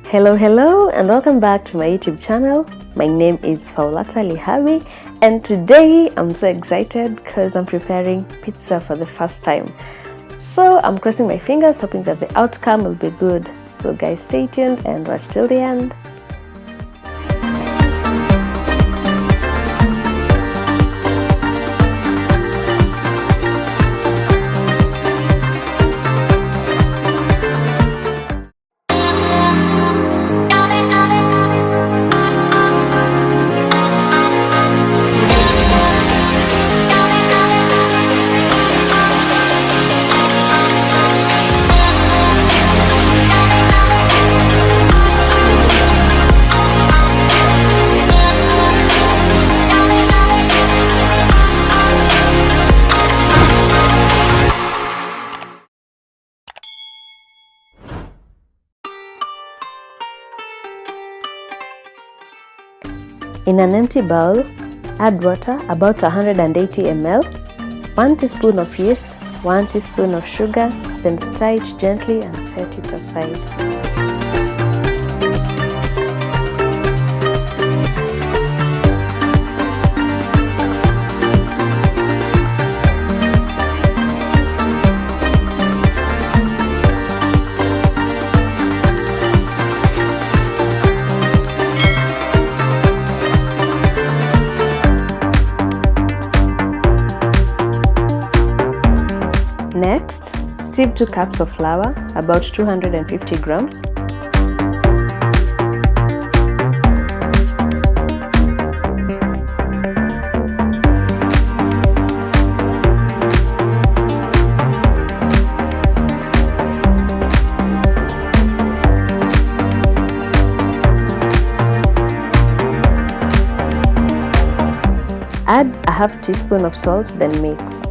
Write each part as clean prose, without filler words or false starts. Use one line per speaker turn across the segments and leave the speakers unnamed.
Hello and welcome back to my YouTube channel. My name is Faulata Lihabi and today I'm so excited because I'm preparing pizza for the first time. So I'm crossing my fingers hoping that the outcome will be good. So guys, stay tuned and watch till the end. In an empty bowl, add water about 180 ml, 1 teaspoon of yeast, 1 teaspoon of sugar, then stir it gently and set it aside. Next, sieve 2 cups of flour, about 250 grams. Add a half teaspoon of salt, then mix.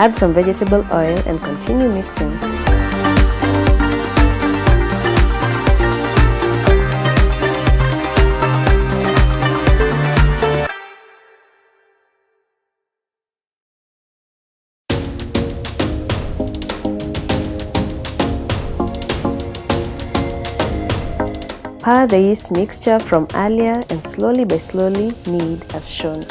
Add some vegetable oil and continue mixing. Pour the yeast mixture from earlier and slowly knead as shown.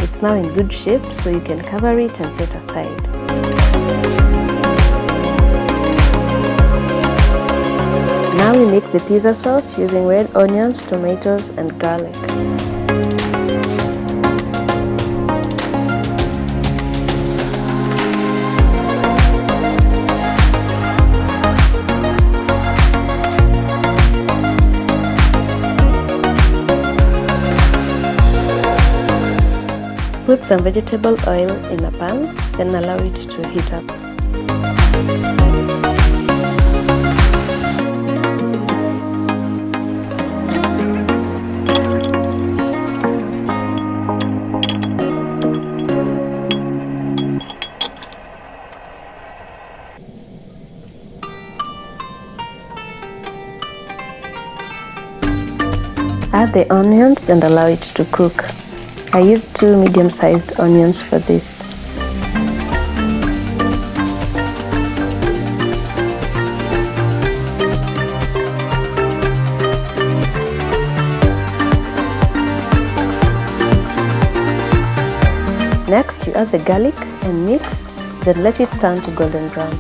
It's now in good shape, so you can cover it and set aside. Now we make the pizza sauce using red onions, tomatoes, and garlic. Put some vegetable oil in a pan, then allow it to heat up. Add the onions and allow it to cook. I used 2 medium-sized onions for this. Next, you add the garlic and mix, then let it turn to golden brown.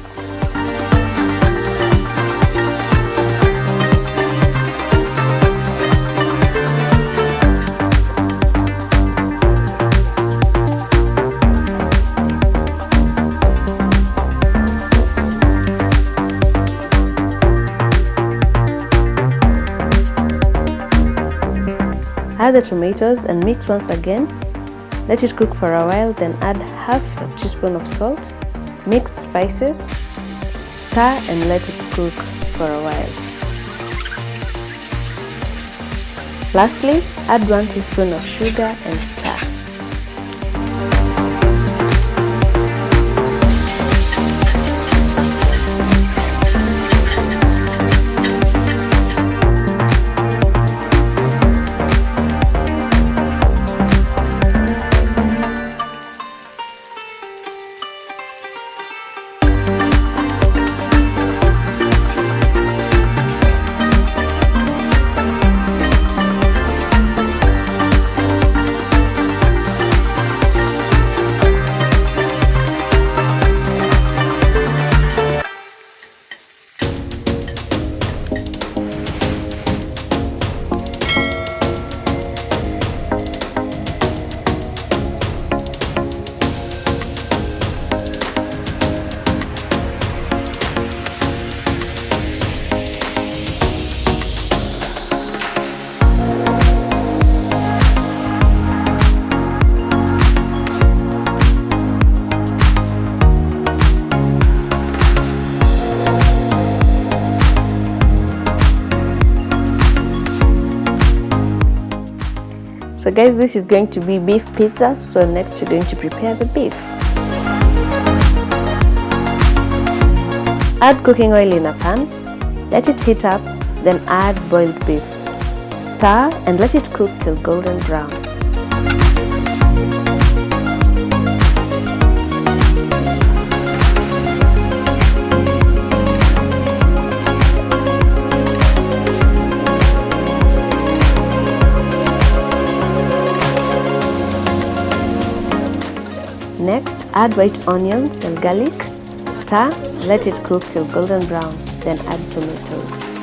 Add the tomatoes and mix once again. Let it cook for a while, then add half a teaspoon of salt, mix spices, stir and let it cook for a while. Lastly, add 1 teaspoon of sugar and stir. So guys, this is going to be beef pizza. So next you're going to prepare the beef. Add cooking oil in a pan, let it heat up, then add boiled beef. Stir and let it cook till golden brown. Next, add white onions and garlic. Stir, let it cook till golden brown, then add tomatoes.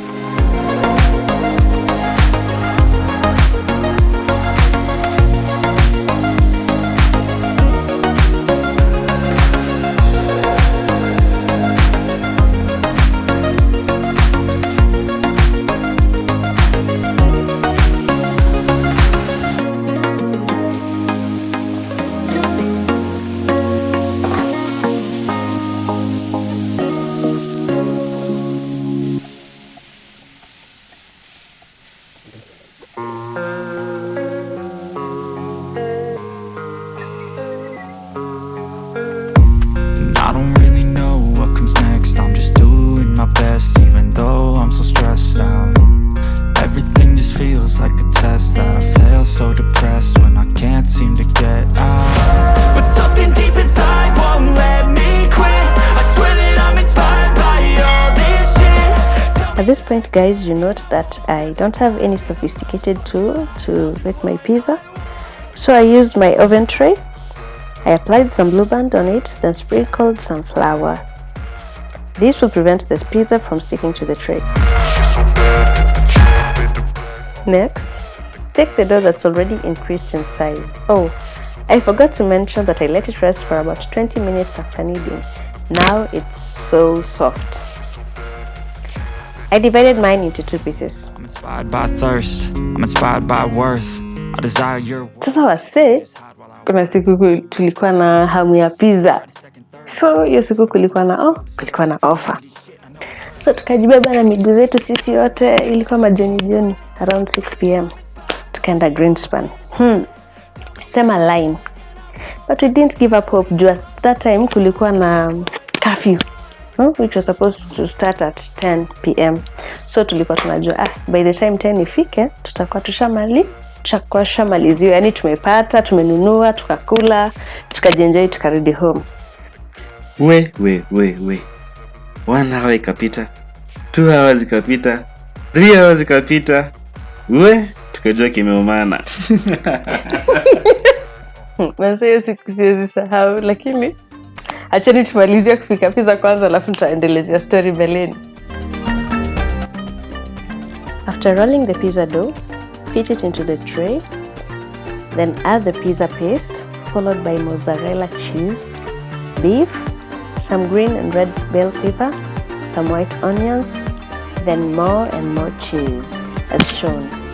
At this point, guys, you note that I don't have any sophisticated tool to make my pizza. So I used my oven tray. I applied some Blue Band on it, then sprinkled some flour. This will prevent this pizza from sticking to the tray. Next, take the dough that's already increased in size. Oh, I forgot to mention that I let it rest for about 20 minutes after kneading. Now it's so soft. I divided mine into 2 pieces. I'm inspired by thirst. I'm inspired by worth. I desire your. Sasa wase, kuna siku tulikuwa na hamu ya pizza. So hiyo siku kulikuwa na offer. So tukajibeba na miguu zetu sisi yote, ilikuwa majioni around 6 p.m. Tukaenda Greenspan. Sema line. But we didn't give up hope. At that time kulikuwa na curfew. Which was supposed to start at 10 p.m. So tulikuwa tunajua by the time 10 ifike tutakuwa tushamaliziwa, yani tumepata, tumenunua, tukakula, tukajienjoy, tukarudi home.
We 1 hour ikapita, 2 hours ikapita, 3 hours ikapita. Tukajua kimeumana.
Manze hiyo siku siwezi sahau, lakini acheni tumalizie kupika pizza kwanza, alafu nitaendelezea story mbeleni. After rolling the pizza dough, put it into the tray. Then add the pizza paste, followed by mozzarella cheese, beef, some green and red bell pepper, some white onions, then more and more cheese, as shown.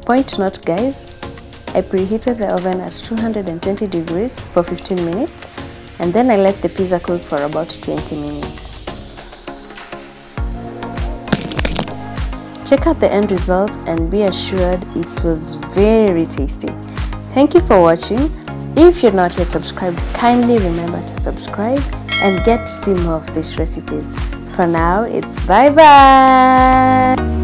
Point to note, guys, I preheated the oven at 220 degrees for 15 minutes and then I let the pizza cook for about 20 minutes. Check out the end result and be assured it was very tasty. Thank you for watching. If you're not yet subscribed, kindly remember to subscribe and get to see more of these recipes. For now, it's bye-bye!